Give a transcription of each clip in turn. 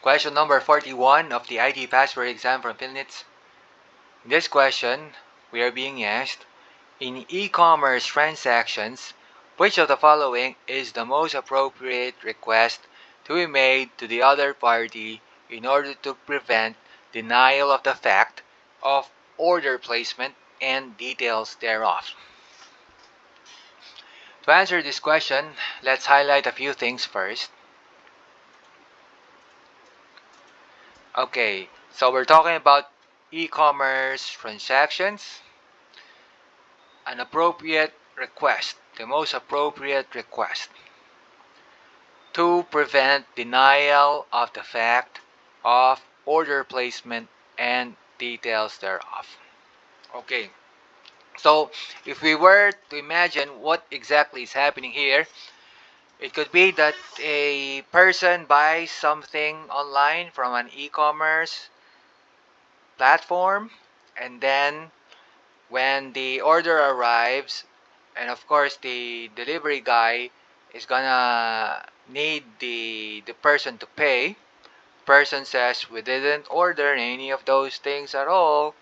Question number 41 of the IT password exam from PhilNITS. In this question, we are being asked, in e-commerce transactions, which of the following is the most appropriate request to be made to the other party in order to prevent denial of the fact of order placement and details thereof? To answer this question, let's highlight a few things first. Okay, so we're talking about e-commerce transactions. An appropriate request, the most appropriate request to prevent denial of the fact of order placement and details thereof. Okay, so if we were to imagine what exactly is happening here, it could be that a person buys something online from an e-commerce platform, and then when the order arrives, and of course the delivery guy is gonna need the person to pay. Person says, we didn't order any of those things at all,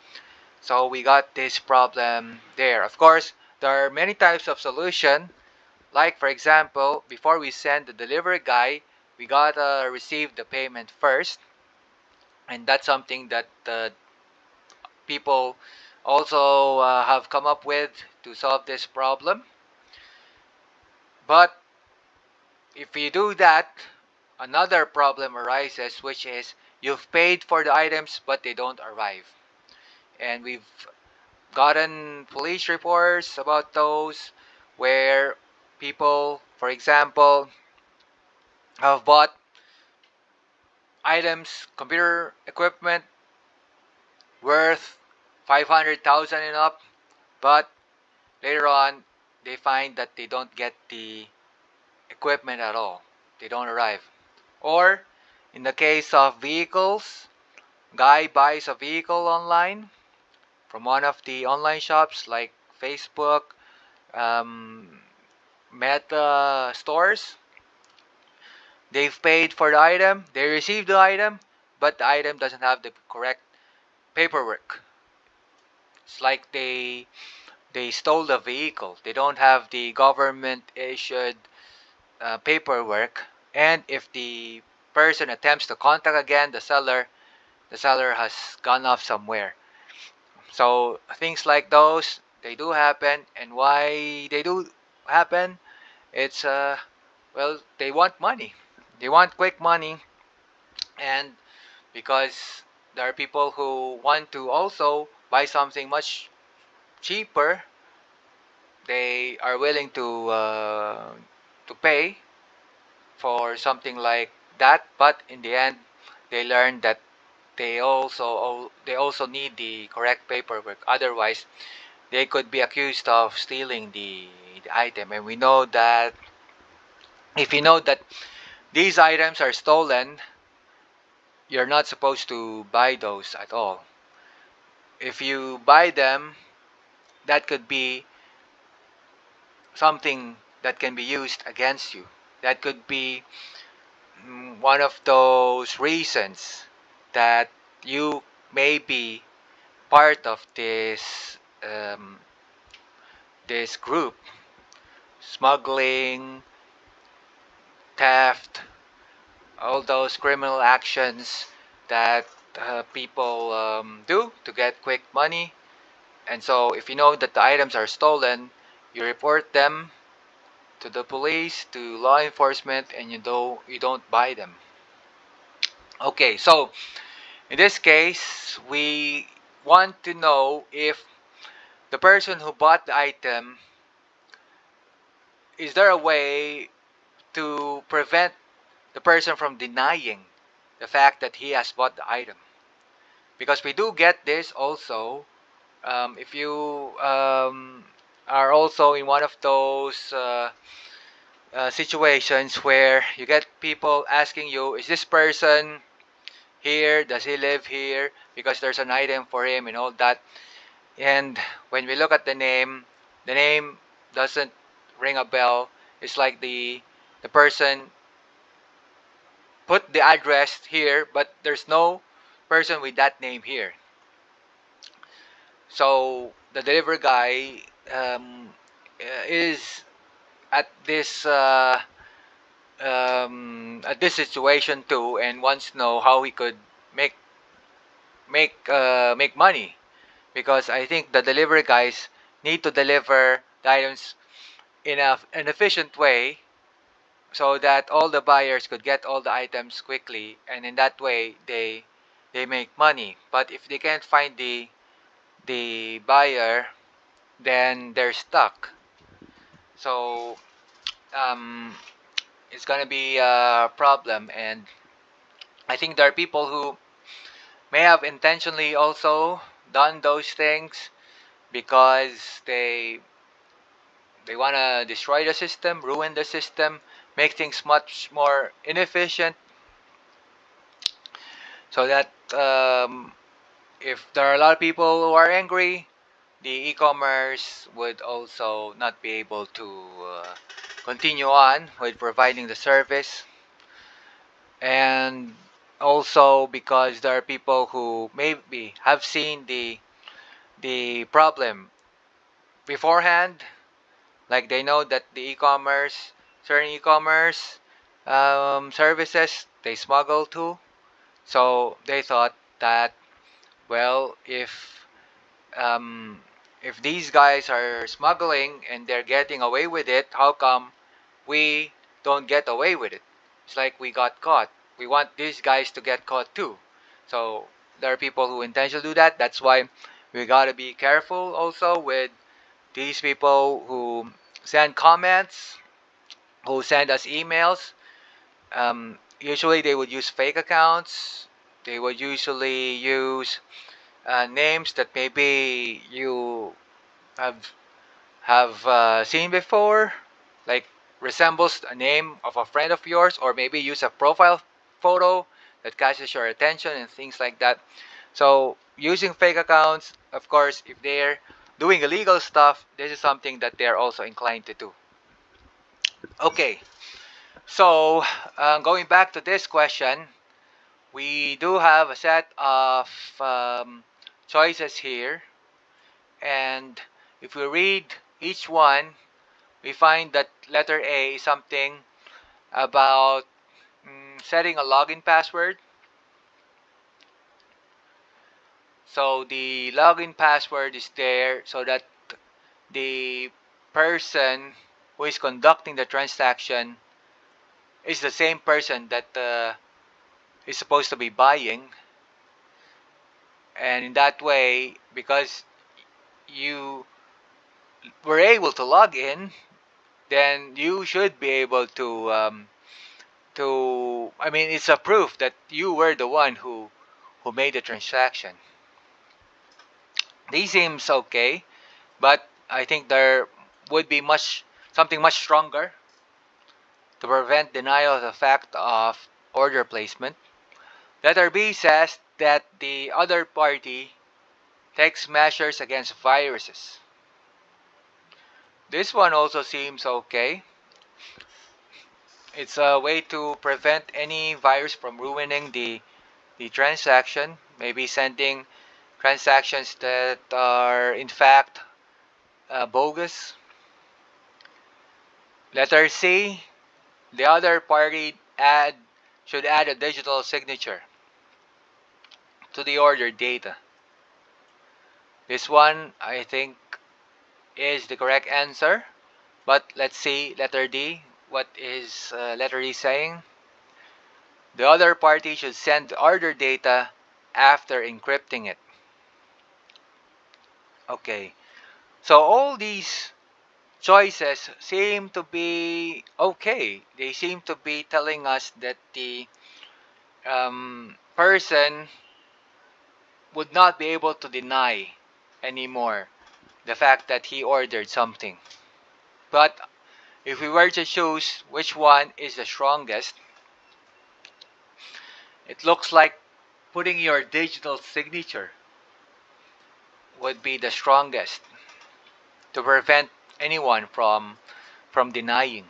so we got this problem there. Of course, there are many types of solution, like for example, before we send the delivery guy, we gotta receive the payment first, and that's something that people also have come up with to solve this problem. But if you do that, another problem arises, which is you've paid for the items but they don't arrive. And we've gotten police reports about those, where people, for example, have bought items, computer equipment worth 500,000 and up, but later on they find that they don't get the equipment at all. They don't arrive. Or in the case of vehicles, guy buys a vehicle online from one of the online shops like Facebook, Meta stores. They've paid for the item, they received the item, but the item doesn't have the correct paperwork. It's like they stole the vehicle. They don't have the government issued paperwork, and if the person attempts to contact again the seller has gone off somewhere. So things like those, they do happen. And why they do happen, it's well, they want money, they want quick money. And because there are people who want to also buy something much cheaper, they are willing to pay for something like that. But in the end, they learn that they also need the correct paperwork. Otherwise, they could be accused of stealing the item. And we know that if you know that these items are stolen, you're not supposed to buy those at all. If you buy them, that could be something that can be used against you. That could be one of those reasons that you may be part of this group: smuggling, theft, all those criminal actions that people do to get quick money. And so if you know that the items are stolen, you report them to the police, to law enforcement, and you don't buy them. Okay, so in this case, we want to know if the person who bought the item, is there a way to prevent the person from denying the fact that he has bought the item? Because we do get this also. If you are also in one of those situations where you get people asking you, is this person here? Does he live here? Because there's an item for him and all that. And when we look at the name doesn't ring a bell. It's like the person put the address here, but there's no person with that name here. So the delivery guy is at this situation too, and wants to know how he could make make money, because I think the delivery guys need to deliver the items in an efficient way, so that all the buyers could get all the items quickly, and in that way they make money. But if they can't find the buyer, then they're stuck. So um, it's gonna be a problem, and I think there are people who may have intentionally also done those things because they want to destroy the system, ruin the system, make things much more inefficient, so that if there are a lot of people who are angry, the e-commerce would also not be able to continue on with providing the service. And also because there are people who maybe have seen the problem beforehand, like they know that the e-commerce, certain e-commerce services, they smuggle too. So they thought that, well, if these guys are smuggling and they're getting away with it, how come we don't get away with it? It's like we got caught. We want these guys to get caught too. So there are people who intentionally do that. That's why we gotta be careful also with these people who send comments, who send us emails. Usually they would use fake accounts. They would usually use names that maybe you have seen before, like resembles a name of a friend of yours, or maybe use a profile photo that catches your attention and things like that. So using fake accounts, of course, if they're doing illegal stuff, this is something that they're also inclined to do. Okay, so going back to this question, we do have a set of choices here, and if we read each one, we find that letter A is something about setting a login password. So the login password is there so that the person who is conducting the transaction is the same person that is supposed to be buying. And in that way, because you were able to log in, then you should be able to, I mean, it's a proof that you were the one who made the transaction. These seems okay, but I think there would be something much stronger to prevent denial of the fact of order placement. Letter B says that the other party takes measures against viruses. This one also seems okay. It's a way to prevent any virus from ruining the transaction, maybe sending transactions that are in fact bogus. Letter C, the other party should add a digital signature to the order data. This one, I think, is the correct answer. But let's see letter D. What is letter D saying? The other party should send the order data after encrypting it. Okay. So all these choices seem to be okay. They seem to be telling us that the person would not be able to deny anymore the fact that he ordered something. But if we were to choose which one is the strongest, it looks like putting your digital signature would be the strongest to prevent anyone from denying.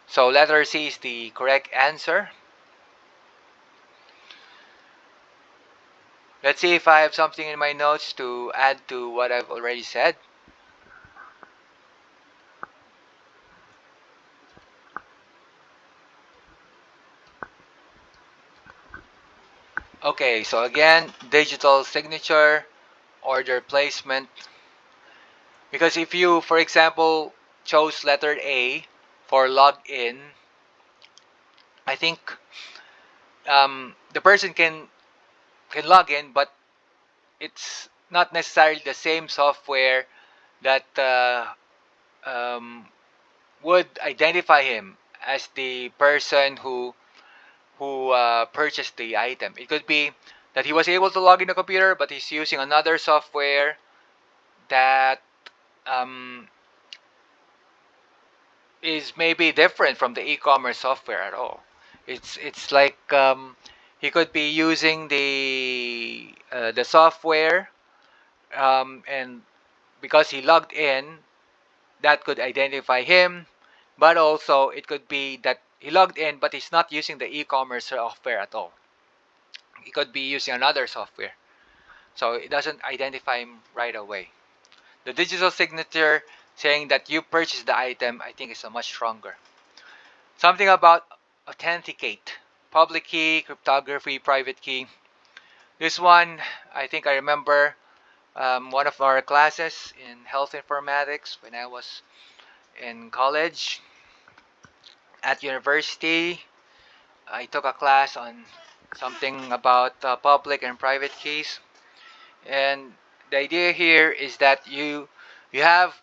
So letter C is the correct answer. Let's see if I have something in my notes to add to what I've already said. Okay, so again, digital signature, order placement. Because if you, for example, chose letter A for login, I think the person can log in, but it's not necessarily the same software that um, would identify him as the person who purchased the item. It could be that he was able to log in the computer, but he's using another software that um, is maybe different from the e-commerce software at all. It's like he could be using the software, and because he logged in, that could identify him. But also, it could be that he logged in, but he's not using the e-commerce software at all. He could be using another software, so it doesn't identify him right away. The digital signature saying that you purchased the item, I think, is a much stronger. Something about authenticate, public key, cryptography, private key. This one, I think I remember one of our classes in health informatics when I was in college. At university, I took a class on something about public and private keys. And the idea here is that you have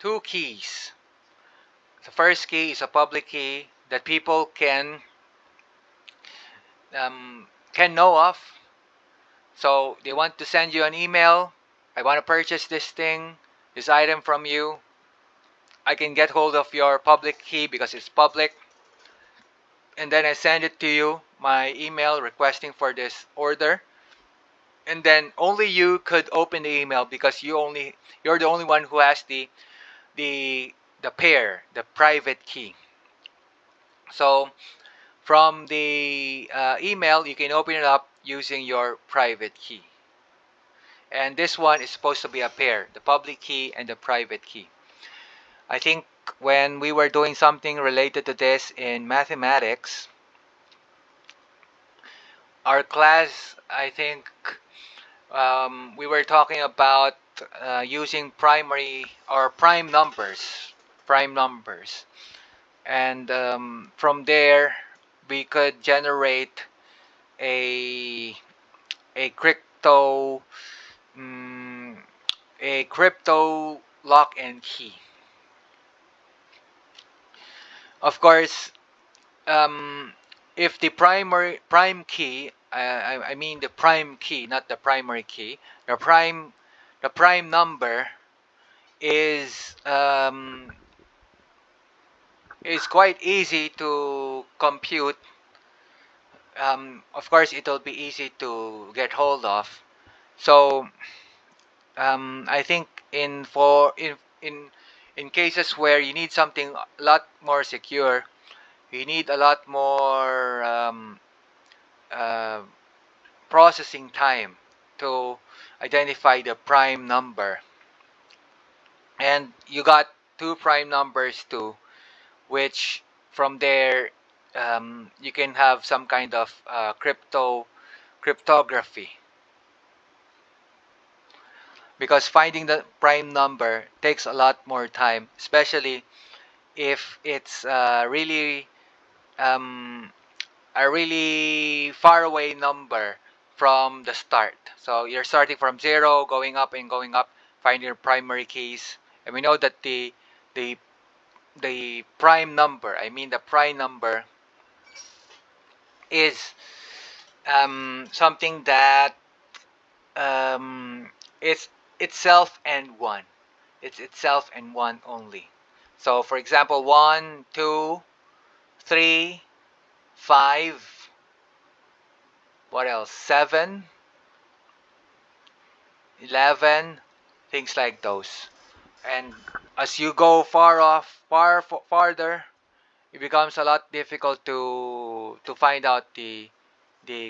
two keys. The first key is a public key that people can know of. So they want to send you an email. I want to purchase this thing, this item from you. I can get hold of your public key because it's public, and then I send it to you, my email requesting for this order. And then only you could open the email because you're the only one who has the the pair, the private key. So from the email, you can open it up using your private key. And this one is supposed to be a pair, the public key and the private key. I think when we were doing something related to this in mathematics, our class, I think we were talking about using primary or prime numbers, and from there we could generate a a crypto mm, a crypto lock and key. Of course, um, if the prime key, I mean the prime key, not the primary key, the prime number is is quite easy to compute. Of course, it'll be easy to get hold of. So I think in cases where you need something a lot more secure, you need a lot more uh, processing time to identify the prime number. And you got two prime numbers too, which from there you can have some kind of cryptography, because finding the prime number takes a lot more time, especially if it's um, a really far away number from the start. So you're starting from zero, going up and going up, finding your primary keys. And we know that the the prime number, I mean the prime number, is something that um, it's itself and one. It's itself and one only. So for example, 1, 2, 3, 5, what else? 7, 11, things like those. And as you go farther, it becomes a lot difficult to find out the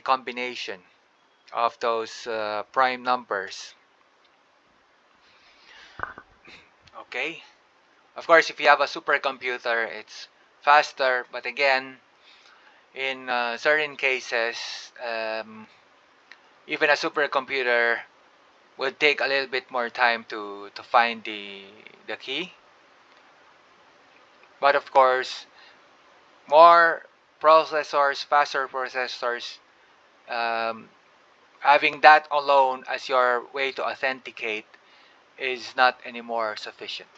combination of those prime numbers. Okay. Of course, if you have a supercomputer, it's faster. But again, in certain cases, even a supercomputer would take a little bit more time to find the key. But of course, more processors, faster processors, um, having that alone as your way to authenticate is not anymore sufficient.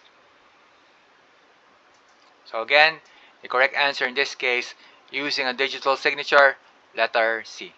So again, the correct answer in this case, using a digital signature, letter C.